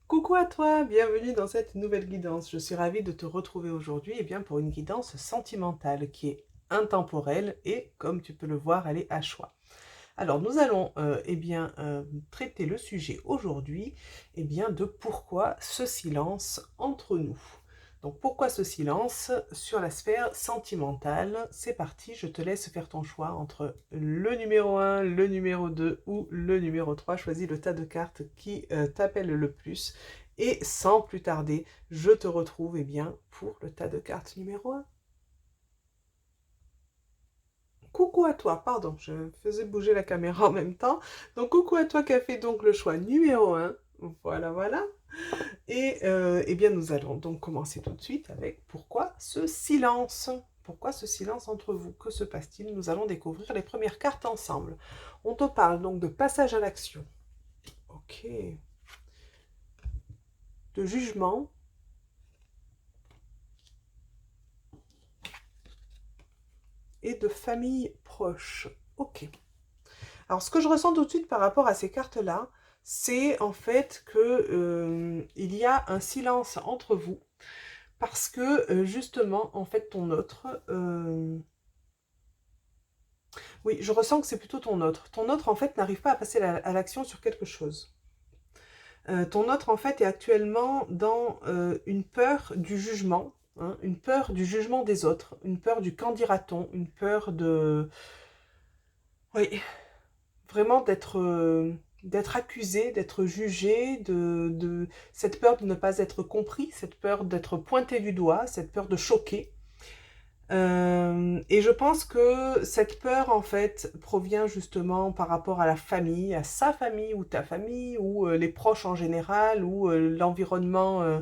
Coucou à toi, bienvenue dans cette nouvelle guidance. Je suis ravie de te retrouver aujourd'hui pour une guidance sentimentale qui est intemporelle et comme tu peux le voir, elle est à choix. Alors nous allons traiter le sujet aujourd'hui de pourquoi ce silence entre nous. Donc pourquoi ce silence sur la sphère sentimentale? C'est parti, je te laisse faire ton choix entre le numéro 1, le numéro 2 ou le numéro 3. Choisis le tas de cartes qui t'appelle le plus. Et sans plus tarder, je te retrouve pour le tas de cartes numéro 1. Coucou à toi, pardon, je faisais bouger la caméra en même temps. Donc coucou à toi qui a fait donc le choix numéro 1. Voilà, voilà. Nous allons donc commencer tout de suite avec pourquoi ce silence? Pourquoi ce silence entre vous? Que se passe-t-il? Nous allons découvrir les premières cartes ensemble. On te parle donc de passage à l'action. Ok. De jugement. Et de famille proche. Ok. Alors, ce que je ressens tout de suite par rapport à ces cartes-là, c'est en fait que il y a un silence entre vous parce que justement, en fait, ton autre, oui, je ressens que c'est plutôt ton autre. Ton autre, en fait, n'arrive pas à passer à l'action sur quelque chose. Ton autre, en fait, est actuellement dans une peur du jugement, hein, une peur du jugement des autres, une peur du qu'en dira-t-on, une peur de... Oui, vraiment d'être accusé, d'être jugé, cette peur de ne pas être compris, cette peur d'être pointé du doigt, cette peur de choquer. Et je pense que cette peur, en fait, provient justement par rapport à la famille, à sa famille ou ta famille, ou les proches en général, ou l'environnement.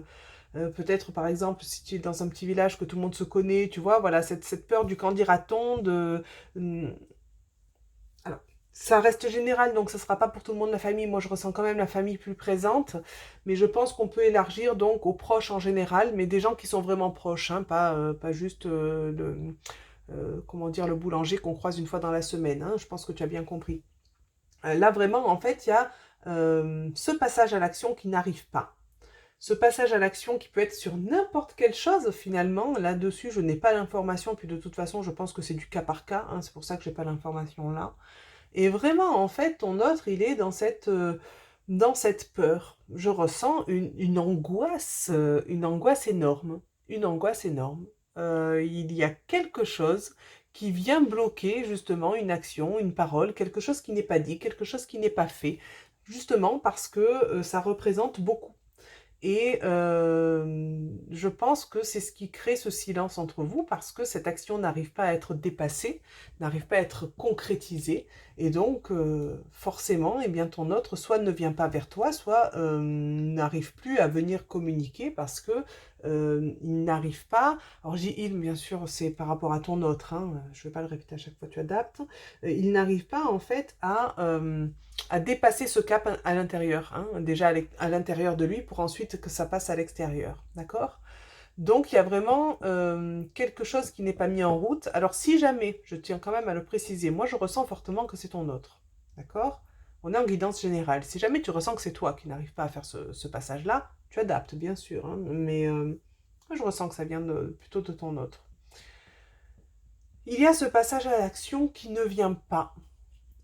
Peut-être, par exemple, si tu es dans un petit village que tout le monde se connaît, tu vois, voilà, cette peur du qu'en dira-t-on, alors, ça reste général, donc ce ne sera pas pour tout le monde la famille. Moi, je ressens quand même la famille plus présente, mais je pense qu'on peut élargir donc aux proches en général, mais des gens qui sont vraiment proches, hein, pas juste comment dire, le boulanger qu'on croise une fois dans la semaine. Hein, je pense que tu as bien compris. Là, vraiment, en fait, il y a ce passage à l'action qui n'arrive pas. Ce passage à l'action qui peut être sur n'importe quelle chose finalement. Là-dessus, je n'ai pas l'information, puis de toute façon, je pense que c'est du cas par cas. Hein, c'est pour ça que je n'ai pas l'information là. Et vraiment, en fait, ton autre, il est dans cette peur. Je ressens une angoisse énorme. Une angoisse énorme. Il y a quelque chose qui vient bloquer justement une action, une parole, quelque chose qui n'est pas dit, quelque chose qui n'est pas fait, justement parce que ça représente beaucoup. Et je pense que c'est ce qui crée ce silence entre vous parce que cette action n'arrive pas à être dépassée, n'arrive pas à être concrétisée. Et donc, forcément, ton autre soit ne vient pas vers toi, soit n'arrive plus à venir communiquer parce que il n'arrive pas. Alors, j'ai il, bien sûr, c'est par rapport à ton autre, hein, je ne vais pas le répéter à chaque fois, tu adaptes. Il n'arrive pas, en fait, à dépasser ce cap à l'intérieur, hein, déjà à l'intérieur de lui pour ensuite que ça passe à l'extérieur, d'accord? Donc il y a vraiment quelque chose qui n'est pas mis en route. Alors si jamais, je tiens quand même à le préciser, moi je ressens fortement que c'est ton autre, d'accord? On est en guidance générale. Si jamais tu ressens que c'est toi qui n'arrive pas à faire ce passage-là, tu adaptes bien sûr, hein, mais moi, je ressens que ça vient plutôt de ton autre. Il y a ce passage à l'action qui ne vient pas.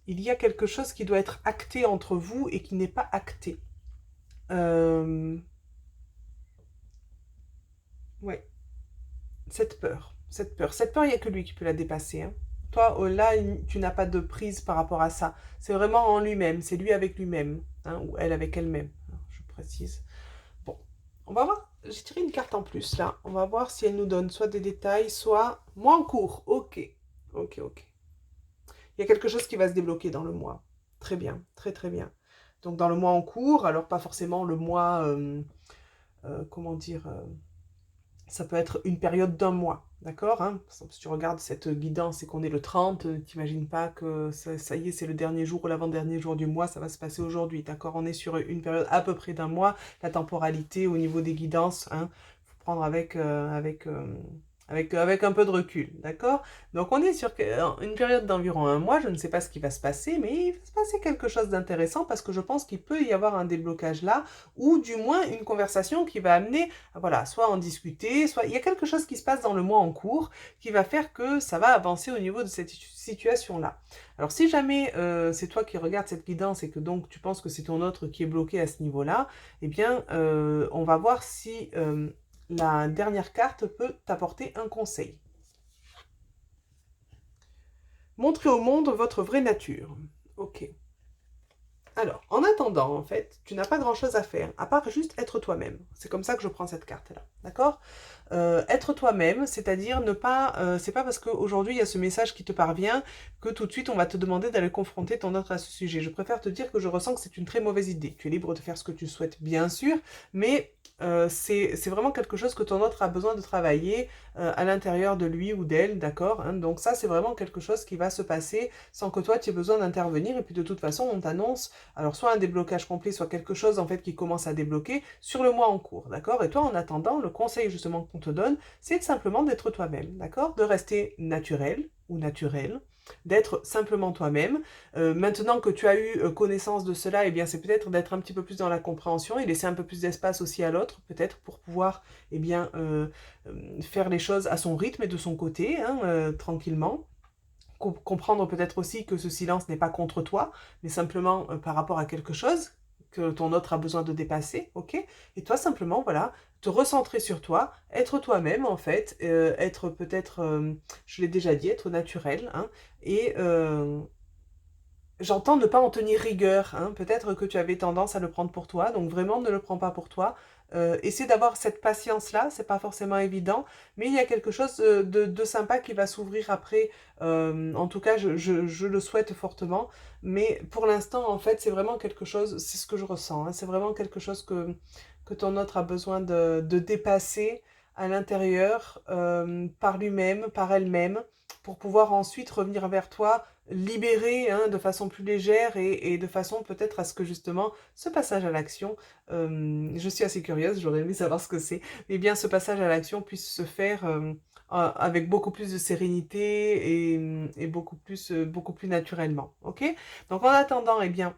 Il y a quelque chose qui doit être acté entre vous et qui n'est pas acté. Euh, ouais, cette peur. Cette peur. Cette peur, il n'y a que lui qui peut la dépasser. Hein. Toi, là, tu n'as pas de prise par rapport à ça. C'est vraiment en lui-même. C'est lui avec lui-même. Hein, ou elle avec elle-même. Je précise. Bon, on va voir. J'ai tiré une carte en plus, là. On va voir si elle nous donne soit des détails, soit... Moi en cours. Ok. Ok, ok. Il y a quelque chose qui va se débloquer dans le mois. Très bien. Très, très bien. Donc, dans le mois en cours, alors pas forcément le mois... comment dire ça peut être une période d'un mois, d'accord, hein. Si tu regardes cette guidance et qu'on est le 30, t'imagines pas que ça y est, c'est le dernier jour ou l'avant-dernier jour du mois, ça va se passer aujourd'hui, d'accord. On est sur une période à peu près d'un mois. La temporalité au niveau des guidances, hein, faut prendre avec un peu de recul, d'accord? Donc on est sur une période d'environ un mois, je ne sais pas ce qui va se passer, mais il va se passer quelque chose d'intéressant parce que je pense qu'il peut y avoir un déblocage là, ou du moins une conversation qui va amener, voilà, soit en discuter, soit il y a quelque chose qui se passe dans le mois en cours qui va faire que ça va avancer au niveau de cette situation-là. Alors si jamais c'est toi qui regardes cette guidance et que donc tu penses que c'est ton autre qui est bloqué à ce niveau-là, eh bien on va voir si la dernière carte peut t'apporter un conseil. Montrez au monde votre vraie nature. Ok. Alors, en attendant, en fait, tu n'as pas grand-chose à faire, à part juste être toi-même. C'est comme ça que je prends cette carte-là, d'accord? Être toi-même, c'est-à-dire ne pas... c'est pas parce qu'aujourd'hui, il y a ce message qui te parvient que tout de suite, on va te demander d'aller confronter ton autre à ce sujet. Je préfère te dire que je ressens que c'est une très mauvaise idée. Tu es libre de faire ce que tu souhaites, bien sûr, mais c'est vraiment quelque chose que ton autre a besoin de travailler à l'intérieur de lui ou d'elle, d'accord, hein? Donc ça, c'est vraiment quelque chose qui va se passer sans que toi, tu aies besoin d'intervenir. Et puis de toute façon, on t'annonce alors soit un déblocage complet, soit quelque chose en fait qui commence à débloquer sur le mois en cours, d'accord? Et toi, en attendant, le conseil justement qu'on te donne, c'est simplement d'être toi-même, d'accord? De rester naturel ou naturel, d'être simplement toi-même. Maintenant que tu as eu connaissance de cela, eh bien c'est peut-être d'être un petit peu plus dans la compréhension et laisser un peu plus d'espace aussi à l'autre, peut-être pour pouvoir eh bien faire les choses à son rythme et de son côté, hein, tranquillement. Comprendre peut-être aussi que ce silence n'est pas contre toi, mais simplement par rapport à quelque chose que ton autre a besoin de dépasser, ok? Et toi simplement, voilà, te recentrer sur toi, être toi-même en fait, être peut-être, je l'ai déjà dit, être naturel, hein, et j'entends ne pas en tenir rigueur, hein. Peut-être que tu avais tendance à le prendre pour toi, donc vraiment ne le prends pas pour toi. Essaie d'avoir cette patience-là, c'est pas forcément évident, mais il y a quelque chose de sympa qui va s'ouvrir après. En tout cas, je le souhaite fortement, mais pour l'instant, en fait, c'est vraiment quelque chose, c'est ce que je ressens, hein, c'est vraiment quelque chose que ton autre a besoin de dépasser à l'intérieur, par lui-même, par elle-même, pour pouvoir ensuite revenir vers toi libérée, hein, de façon plus légère et de façon peut-être à ce que justement ce passage à l'action, je suis assez curieuse, j'aurais aimé savoir ce que c'est, mais bien ce passage à l'action puisse se faire avec beaucoup plus de sérénité et beaucoup plus naturellement. Ok? Donc en attendant, eh bien,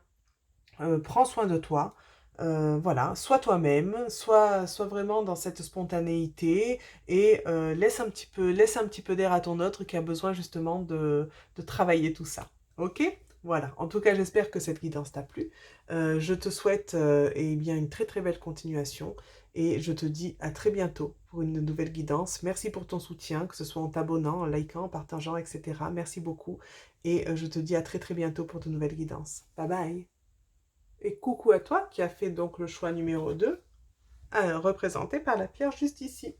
prends soin de toi. Voilà, sois toi-même, sois vraiment dans cette spontanéité et laisse un petit peu d'air à ton autre qui a besoin justement de travailler tout ça. Ok? Voilà, en tout cas j'espère que cette guidance t'a plu. Je te souhaite eh bien, une très très belle continuation et je te dis à très bientôt pour une nouvelle guidance. Merci pour ton soutien, que ce soit en t'abonnant, en likant, en partageant, etc. Merci beaucoup et je te dis à très très bientôt pour de nouvelles guidances. Bye bye! Et coucou à toi qui a fait donc le choix numéro 2, représenté par la pierre juste ici.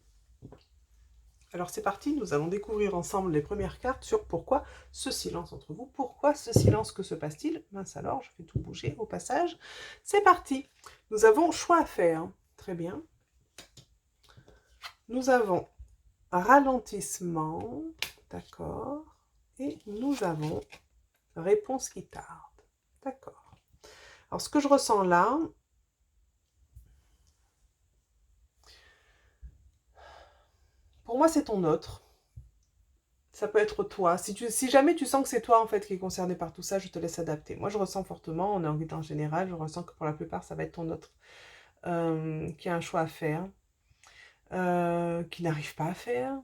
Alors c'est parti, nous allons découvrir ensemble les premières cartes sur pourquoi ce silence entre vous. Pourquoi ce silence, que se passe-t-il? Mince alors, je vais tout bouger au passage. C'est parti, nous avons choix à faire. Très bien. Nous avons ralentissement, d'accord. Et nous avons réponse qui tarde, d'accord. Alors ce que je ressens là, pour moi, c'est ton autre. Ça peut être toi. Si jamais tu sens que c'est toi en fait qui est concerné par tout ça, je te laisse adapter. Moi, je ressens fortement, on est en guidance générale, je ressens que pour la plupart, ça va être ton autre qui a un choix à faire, qui n'arrive pas à faire.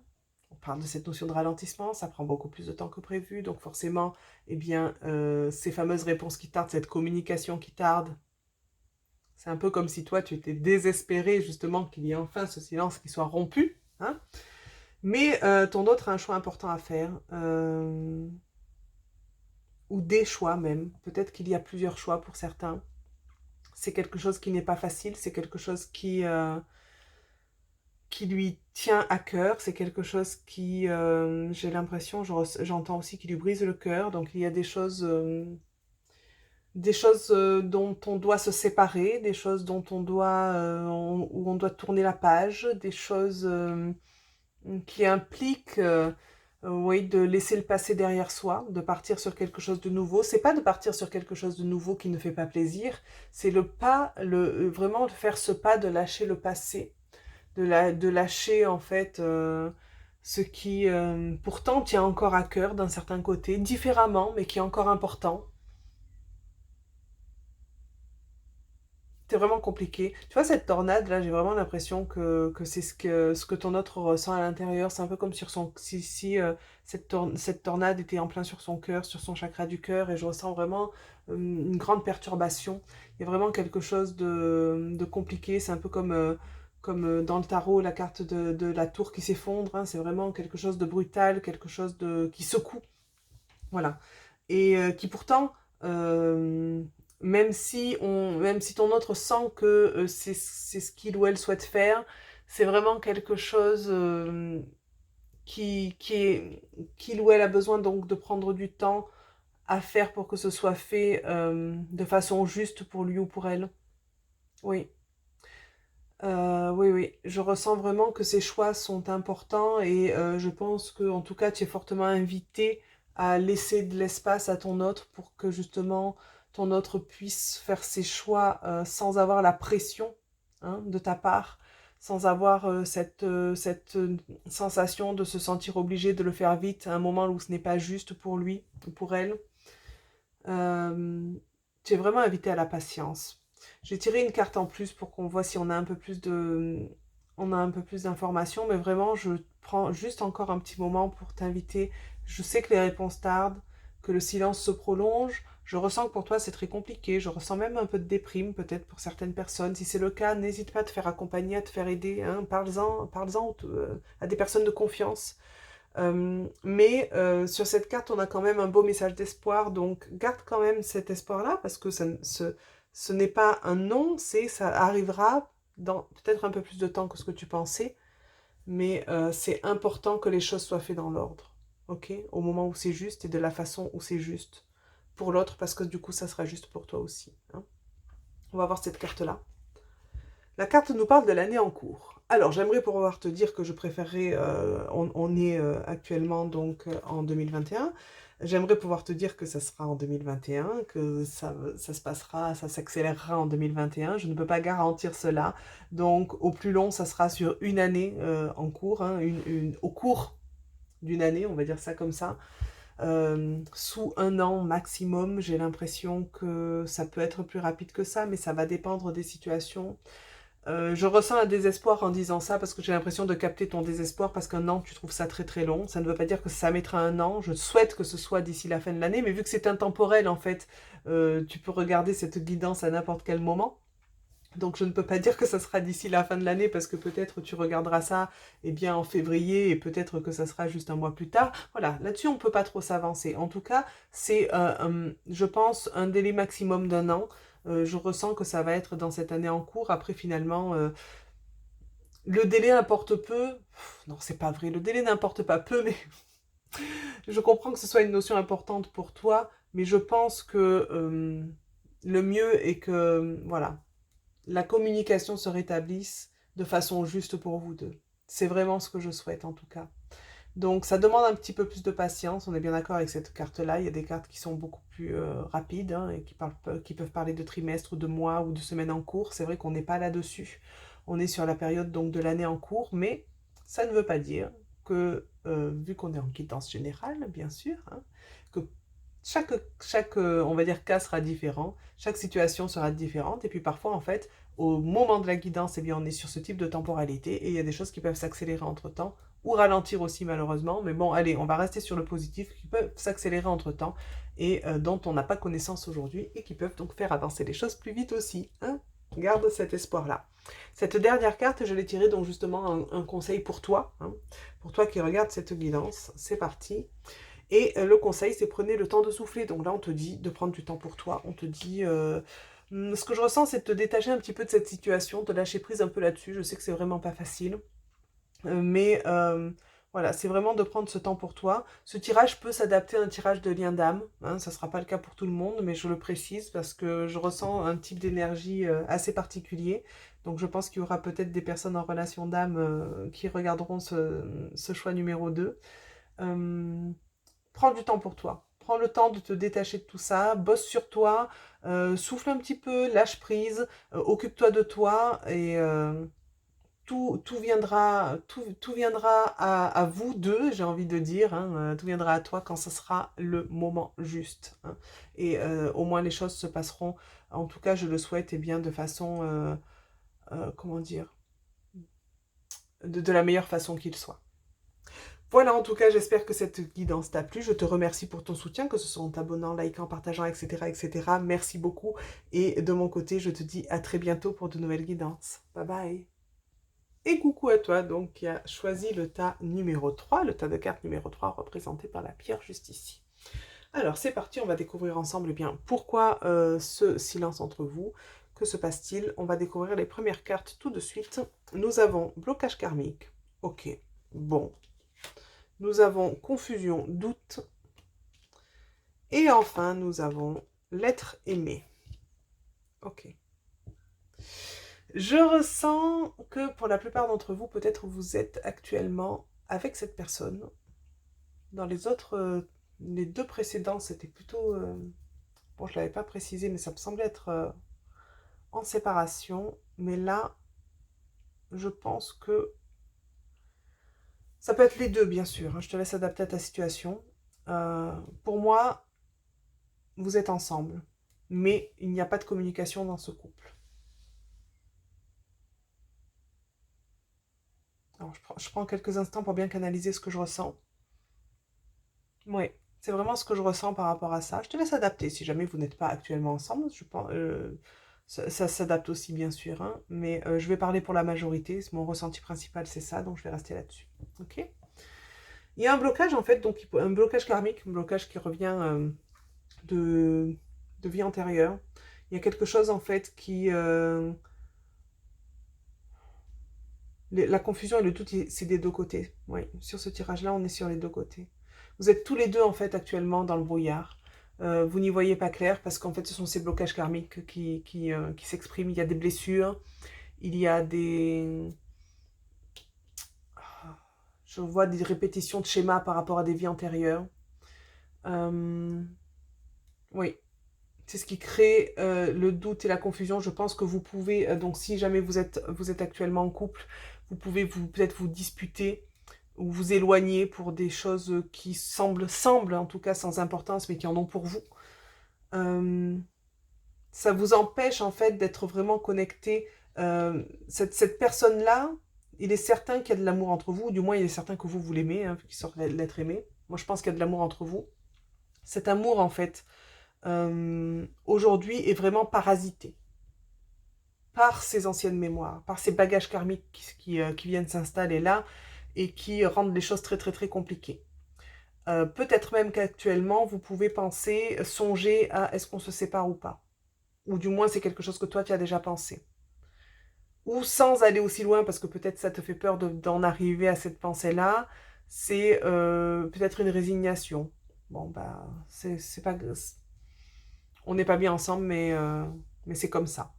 On parle de cette notion de ralentissement, ça prend beaucoup plus de temps que prévu, donc forcément, eh bien, ces fameuses réponses qui tardent, cette communication qui tarde, c'est un peu comme si toi, tu étais désespéré justement qu'il y ait enfin ce silence qui soit rompu, hein. Mais ton autre a un choix important à faire, ou des choix même. Peut-être qu'il y a plusieurs choix pour certains. C'est quelque chose qui n'est pas facile, c'est quelque chose qui lui tient à cœur, c'est quelque chose qui, j'ai l'impression, j'entends aussi qui lui brise le cœur. Donc il y a des choses dont on doit se séparer, des choses dont on doit, où on doit tourner la page, des choses qui impliquent oui, de laisser le passé derrière soi, de partir sur quelque chose de nouveau. C'est pas de partir sur quelque chose de nouveau qui ne fait pas plaisir, c'est le pas, vraiment de faire ce pas, de lâcher le passé, de lâcher en fait ce qui pourtant tient encore à cœur d'un certain côté, différemment, mais qui est encore important. C'est vraiment compliqué. Tu vois, cette tornade, là, j'ai vraiment l'impression que c'est ce que ton autre ressent à l'intérieur. C'est un peu comme sur son, si cette tornade était en plein sur son cœur, sur son chakra du cœur, et je ressens vraiment une grande perturbation. Il y a vraiment quelque chose de compliqué. C'est un peu comme dans le tarot, la carte de la tour qui s'effondre, hein. C'est vraiment quelque chose de brutal, quelque chose qui secoue. Voilà. Et qui pourtant, euh, même si ton autre sent que c'est ce qu'il ou elle souhaite faire, c'est vraiment quelque chose qui est, qu'il ou elle a besoin donc de prendre du temps à faire pour que ce soit fait de façon juste pour lui ou pour elle. Oui. Oui, oui, je ressens vraiment que ces choix sont importants et je pense que, en tout cas, tu es fortement invité à laisser de l'espace à ton autre pour que justement ton autre puisse faire ses choix sans avoir la pression, hein, de ta part, sans avoir cette sensation de se sentir obligé de le faire vite à un moment où ce n'est pas juste pour lui ou pour elle. Euh, Tu es vraiment invité à la patience. J'ai tiré une carte en plus pour qu'on voit si on a un peu plus on a un peu plus d'informations, mais vraiment, je prends juste encore un petit moment pour t'inviter. Je sais que les réponses tardent, que le silence se prolonge. Je ressens que pour toi, c'est très compliqué. Je ressens même un peu de déprime, peut-être pour certaines personnes. Si c'est le cas, n'hésite pas à te faire accompagner, à te faire aider, hein. Parle-en à des personnes de confiance. Mais sur cette carte, on a quand même un beau message d'espoir, donc garde quand même cet espoir-là, parce que ce n'est pas un non, ça arrivera dans peut-être un peu plus de temps que ce que tu pensais, mais c'est important que les choses soient faites dans l'ordre, ok? Au moment où c'est juste et de la façon où c'est juste pour l'autre, parce que du coup, ça sera juste pour toi aussi, hein. On va voir cette carte-là. La carte nous parle de l'année en cours. Alors, j'aimerais pouvoir te dire que je préférerais, on est actuellement donc en 2021, j'aimerais pouvoir te dire que ça sera en 2021, que ça se passera, ça s'accélérera en 2021. Je ne peux pas garantir cela. Donc, au plus long, ça sera sur une année en cours, hein, au cours d'une année, on va dire ça comme ça. Sous un an maximum, j'ai l'impression que ça peut être plus rapide que ça, mais ça va dépendre des situations. Je ressens un désespoir en disant ça parce que j'ai l'impression de capter ton désespoir parce qu'un an, tu trouves ça très très long. Ça ne veut pas dire que ça mettra un an. Je souhaite que ce soit d'ici la fin de l'année, mais vu que c'est intemporel en fait, tu peux regarder cette guidance à n'importe quel moment. Donc je ne peux pas dire que ça sera d'ici la fin de l'année parce que peut-être tu regarderas ça eh bien, en février et peut-être que ça sera juste un mois plus tard. Voilà, là-dessus on ne peut pas trop s'avancer. En tout cas, c'est, je pense, un délai maximum d'un an. Je ressens que ça va être dans cette année en cours. Après, finalement, le délai importe peu. Non, c'est pas vrai. Le délai n'importe pas peu, mais je comprends que ce soit une notion importante pour toi. Mais je pense que le mieux est que, voilà, la communication se rétablisse de façon juste pour vous deux. C'est vraiment ce que je souhaite en tout cas. Donc ça demande un petit peu plus de patience, on est bien d'accord avec cette carte-là. Il y a des cartes qui sont beaucoup plus rapides, hein, et qui peuvent parler de trimestres, de mois ou de semaines en cours. C'est vrai qu'on n'est pas là-dessus. On est sur la période donc de l'année en cours, mais ça ne veut pas dire que, vu qu'on est en quittance générale, bien sûr, hein, que on va dire, cas sera différent, chaque situation sera différente, et puis parfois, en fait, au moment de la guidance, eh bien, on est sur ce type de temporalité, et il y a des choses qui peuvent s'accélérer entre-temps, ou ralentir aussi malheureusement, mais bon, allez, on va rester sur le positif, qui peuvent s'accélérer entre-temps, et dont on n'a pas connaissance aujourd'hui, et qui peuvent donc faire avancer les choses plus vite aussi, hein. Garde cet espoir-là. Cette dernière carte, je l'ai tirée donc justement un conseil pour toi, hein, pour toi qui regarde cette guidance. C'est parti. Et le conseil, c'est prenez le temps de souffler. Donc là, on te dit de prendre du temps pour toi. On te dit... ce que je ressens, c'est de te détacher un petit peu de cette situation, de lâcher prise un peu là-dessus. Je sais que c'est vraiment pas facile. Mais voilà, c'est vraiment de prendre ce temps pour toi. Ce tirage peut s'adapter à un tirage de lien d'âme, hein, ça ne sera pas le cas pour tout le monde, mais je le précise parce que je ressens un type d'énergie assez particulier. Donc je pense qu'il y aura peut-être des personnes en relation d'âme qui regarderont ce choix numéro 2. Euh, Prends du temps pour toi. Prends le temps de te détacher de tout ça, bosse sur toi, souffle un petit peu, lâche prise, occupe-toi de toi et tout viendra à vous deux, j'ai envie de dire, hein, tout viendra à toi quand ce sera le moment juste, hein. Et au moins les choses se passeront, en tout cas je le souhaite, et bien de façon, comment dire, de la meilleure façon qu'il soit. Voilà, en tout cas, j'espère que cette guidance t'a plu. Je te remercie pour ton soutien, que ce soit en t'abonnant, likant, partageant, etc., etc. Merci beaucoup. Et de mon côté, je te dis à très bientôt pour de nouvelles guidances. Bye bye. Et coucou à toi, donc, qui a choisi le tas numéro 3, le tas de cartes numéro 3, représenté par la pierre juste ici. Alors, c'est parti, on va découvrir ensemble, eh bien, pourquoi ce silence entre vous. Que se passe-t-il? On va découvrir les premières cartes tout de suite. Nous avons blocage karmique. Ok, bon. Nous avons confusion, doute. Et enfin, nous avons l'être aimé. Ok. Je ressens que pour la plupart d'entre vous, peut-être vous êtes actuellement avec cette personne. Dans les autres, les deux précédents, c'était plutôt... bon, je ne l'avais pas précisé, mais ça me semblait être en séparation. Mais là, je pense que ça peut être les deux, bien sûr, hein. Je te laisse adapter à ta situation. Pour moi, vous êtes ensemble, mais il n'y a pas de communication dans ce couple. Alors, je prends quelques instants pour bien canaliser ce que je ressens. Oui, c'est vraiment ce que je ressens par rapport à ça. Je te laisse adapter si jamais vous n'êtes pas actuellement ensemble. Je pense, ça s'adapte aussi, bien sûr, hein, mais je vais parler pour la majorité. Mon ressenti principal, c'est ça, donc je vais rester là-dessus. Ok? Il y a un blocage, en fait, donc un blocage karmique, un blocage qui revient de, de vie antérieure. Il y a quelque chose, en fait, qui... la confusion et le doute, c'est des deux côtés. Oui, sur ce tirage-là, on est sur les deux côtés. Vous êtes tous les deux, en fait, actuellement dans le brouillard. Vous n'y voyez pas clair parce qu'en fait, ce sont ces blocages karmiques qui s'expriment. Il y a des blessures, il y a des... Je vois des répétitions de schémas par rapport à des vies antérieures. Oui, c'est ce qui crée le doute et la confusion. Je pense que vous pouvez, donc si jamais vous êtes actuellement en couple, vous pouvez peut-être vous disputer ou vous éloigner pour des choses qui semblent en tout cas sans importance, mais qui en ont pour vous. Ça vous empêche en fait d'être vraiment connecté. Cette personne-là, il est certain qu'il y a de l'amour entre vous, ou du moins il est certain que vous l'aimez, hein, qu'il sort l'être aimé. Moi je pense qu'il y a de l'amour entre vous. Cet amour en fait, aujourd'hui est vraiment parasité par ces anciennes mémoires, par ces bagages karmiques qui viennent s'installer là et qui rendent les choses très très très compliquées. Peut-être même qu'actuellement vous pouvez penser, songer à est-ce qu'on se sépare ou pas, ou du moins c'est quelque chose que toi tu as déjà pensé, ou sans aller aussi loin parce que peut-être ça te fait peur d'en arriver à cette pensée là, c'est peut-être une résignation. Bon bah c'est pas, on n'est pas bien ensemble, mais c'est comme ça.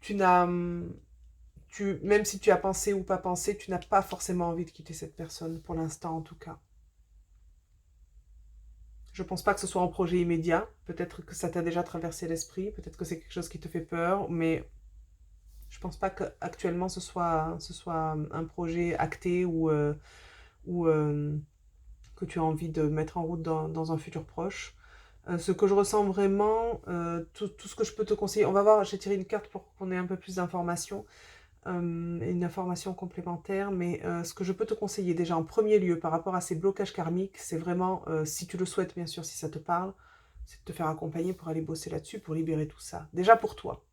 Tu n'as, même si tu as pensé ou pas pensé, tu n'as pas forcément envie de quitter cette personne, pour l'instant en tout cas. Je pense pas que ce soit un projet immédiat. Peut-être que ça t'a déjà traversé l'esprit, peut-être que c'est quelque chose qui te fait peur, mais je pense pas qu'actuellement ce soit un projet acté ou que tu as envie de mettre en route dans un futur proche. Ce que je ressens vraiment, tout ce que je peux te conseiller, on va voir, j'ai tiré une carte pour qu'on ait un peu plus d'informations, une information complémentaire, mais ce que je peux te conseiller déjà en premier lieu par rapport à ces blocages karmiques, c'est vraiment, si tu le souhaites bien sûr, si ça te parle, c'est de te faire accompagner pour aller bosser là-dessus, pour libérer tout ça. Déjà pour toi,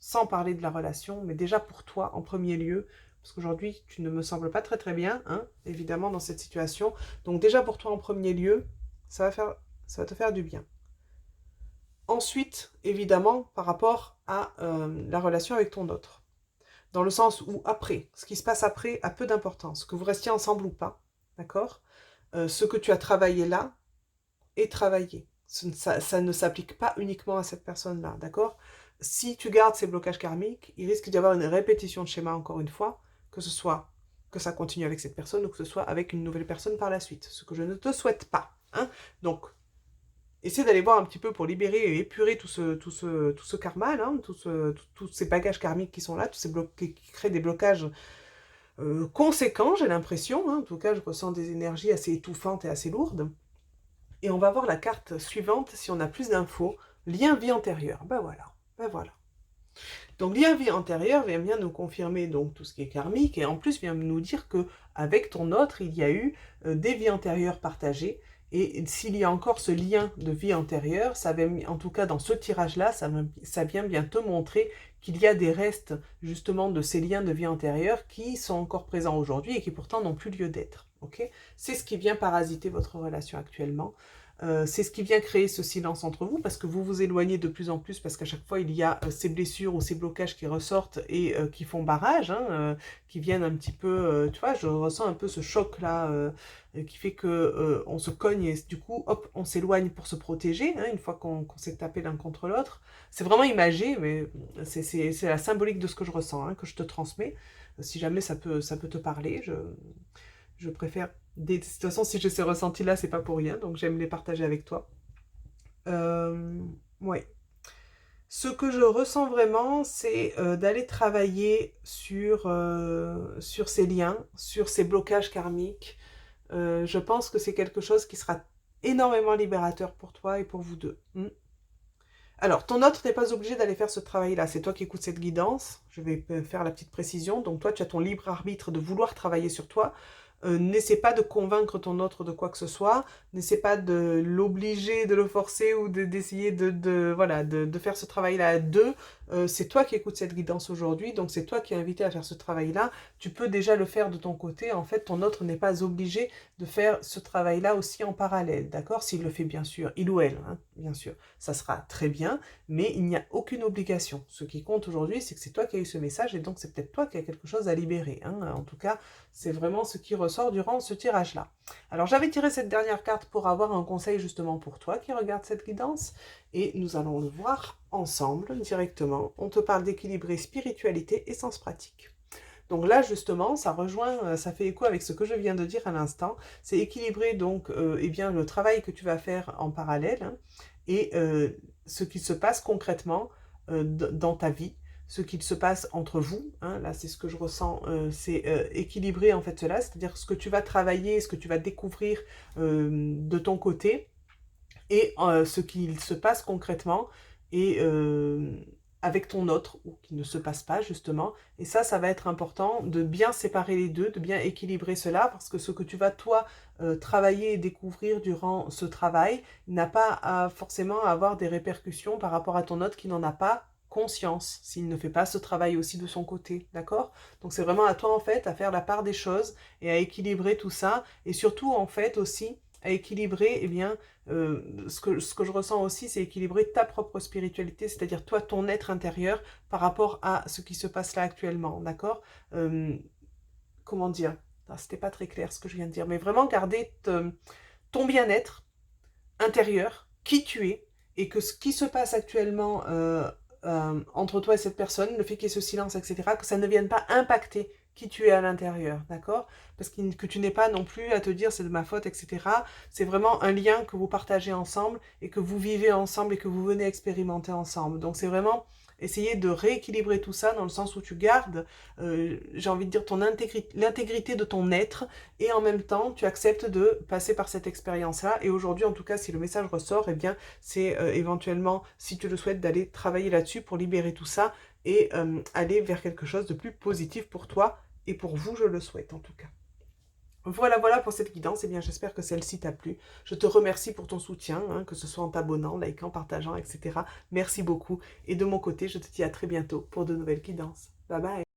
sans parler de la relation, mais déjà pour toi en premier lieu, parce qu'aujourd'hui tu ne me sembles pas très très bien, hein, évidemment dans cette situation, donc déjà pour toi en premier lieu, ça va te faire du bien. Ensuite, évidemment, par rapport à la relation avec ton autre. Dans le sens où après, ce qui se passe après a peu d'importance, que vous restiez ensemble ou pas, d'accord? Ce que tu as travaillé là est travaillé. Ça ne s'applique pas uniquement à cette personne-là, d'accord? Si tu gardes ces blocages karmiques, il risque d'y avoir une répétition de schéma encore une fois, que ce soit que ça continue avec cette personne ou que ce soit avec une nouvelle personne par la suite, ce que je ne te souhaite pas, hein? Donc, essaie d'aller voir un petit peu pour libérer et épurer tout ce karma, là, tous ces bagages karmiques qui sont là, tous ces qui créent des blocages conséquents, j'ai l'impression. Hein. En tout cas, je ressens des énergies assez étouffantes et assez lourdes. Et on va voir la carte suivante si on a plus d'infos. Lien vie antérieure. Ben voilà. Ben voilà. Donc lien vie antérieure vient bien nous confirmer donc tout ce qui est karmique et en plus vient nous dire que avec ton autre il y a eu des vies antérieures partagées et s'il y a encore ce lien de vie antérieure, ça va, en tout cas dans ce tirage-là, ça vient bien te montrer qu'il y a des restes justement de ces liens de vie antérieure qui sont encore présents aujourd'hui et qui pourtant n'ont plus lieu d'être. Okay, c'est ce qui vient parasiter votre relation actuellement. C'est ce qui vient créer ce silence entre vous, parce que vous vous éloignez de plus en plus, parce qu'à chaque fois il y a ces blessures ou ces blocages qui ressortent et qui font barrage, hein, qui viennent un petit peu, tu vois, je ressens un peu ce choc-là, qui fait que on se cogne et du coup, hop, on s'éloigne pour se protéger, hein, une fois qu'on s'est tapé l'un contre l'autre. C'est vraiment imagé, mais c'est la symbolique de ce que je ressens, hein, que je te transmets. Si jamais ça peut te parler, je préfère... De toute façon, si j'ai ces ressentis-là, c'est pas pour rien, donc j'aime les partager avec toi. Euh, ouais. Ce que je ressens vraiment, c'est d'aller travailler sur ces liens, sur ces blocages karmiques. Je pense que c'est quelque chose qui sera énormément libérateur pour toi et pour vous deux. Alors, ton autre n'est pas obligé d'aller faire ce travail-là. C'est toi qui écoutes cette guidance. Je vais faire la petite précision. Donc, toi, tu as ton libre arbitre de vouloir travailler sur toi. N'essaie pas de convaincre ton autre de quoi que ce soit. N'essaie pas de l'obliger, de le forcer ou d'essayer voilà, de faire ce travail-là à deux. C'est toi qui écoutes cette guidance aujourd'hui. Donc, c'est toi qui es invité à faire ce travail-là. Tu peux déjà le faire de ton côté. En fait, ton autre n'est pas obligé de faire ce travail-là aussi en parallèle. D'accord? S'il le fait, bien sûr. Il ou elle, hein, bien sûr. Ça sera très bien, mais il n'y a aucune obligation. Ce qui compte aujourd'hui, c'est que c'est toi qui as eu ce message et donc c'est peut-être toi qui as quelque chose à libérer. Hein. En tout cas, c'est vraiment ce qui ressort durant ce tirage-là. Alors, j'avais tiré cette dernière carte pour avoir un conseil justement pour toi qui regarde cette guidance et nous allons le voir ensemble directement. On te parle d'équilibrer spiritualité et sens pratique. Donc là, justement, ça rejoint, ça fait écho avec ce que je viens de dire à l'instant. C'est équilibrer donc eh bien, le travail que tu vas faire en parallèle, hein, et ce qui se passe concrètement dans ta vie, ce qu'il se passe entre vous. Hein, là, c'est ce que je ressens, c'est équilibrer en fait cela, c'est-à-dire ce que tu vas travailler, ce que tu vas découvrir de ton côté et ce qu'il se passe concrètement et avec ton autre ou qui ne se passe pas justement. Et ça va être important de bien séparer les deux, de bien équilibrer cela parce que ce que tu vas toi travailler et découvrir durant ce travail n'a pas à forcément avoir des répercussions par rapport à ton autre qui n'en a pas conscience s'il ne fait pas ce travail aussi de son côté, d'accord? Donc c'est vraiment à toi en fait à faire la part des choses et à équilibrer tout ça et surtout en fait aussi à équilibrer, eh bien, ce que je ressens aussi, c'est équilibrer ta propre spiritualité, c'est-à-dire toi, ton être intérieur, par rapport à ce qui se passe là actuellement, d'accord? Comment dire? Ah, c'était pas très clair ce que je viens de dire, mais vraiment garder ton bien-être intérieur, qui tu es, et que ce qui se passe actuellement entre toi et cette personne, le fait qu'il y ait ce silence, etc., que ça ne vienne pas impacter qui tu es à l'intérieur, d'accord? Parce que tu n'es pas non plus à te dire c'est de ma faute, etc. C'est vraiment un lien que vous partagez ensemble et que vous vivez ensemble et que vous venez expérimenter ensemble. Donc c'est vraiment essayer de rééquilibrer tout ça dans le sens où tu gardes, j'ai envie de dire, l'intégrité de ton être et en même temps tu acceptes de passer par cette expérience-là. Et aujourd'hui, en tout cas, si le message ressort, eh bien c'est éventuellement, si tu le souhaites, d'aller travailler là-dessus pour libérer tout ça et aller vers quelque chose de plus positif pour toi et pour vous, je le souhaite en tout cas. Voilà, voilà pour cette guidance. Eh bien, j'espère que celle-ci t'a plu. Je te remercie pour ton soutien, hein, que ce soit en t'abonnant, likant, partageant, etc. Merci beaucoup. Et de mon côté, je te dis à très bientôt pour de nouvelles guidances. Bye bye.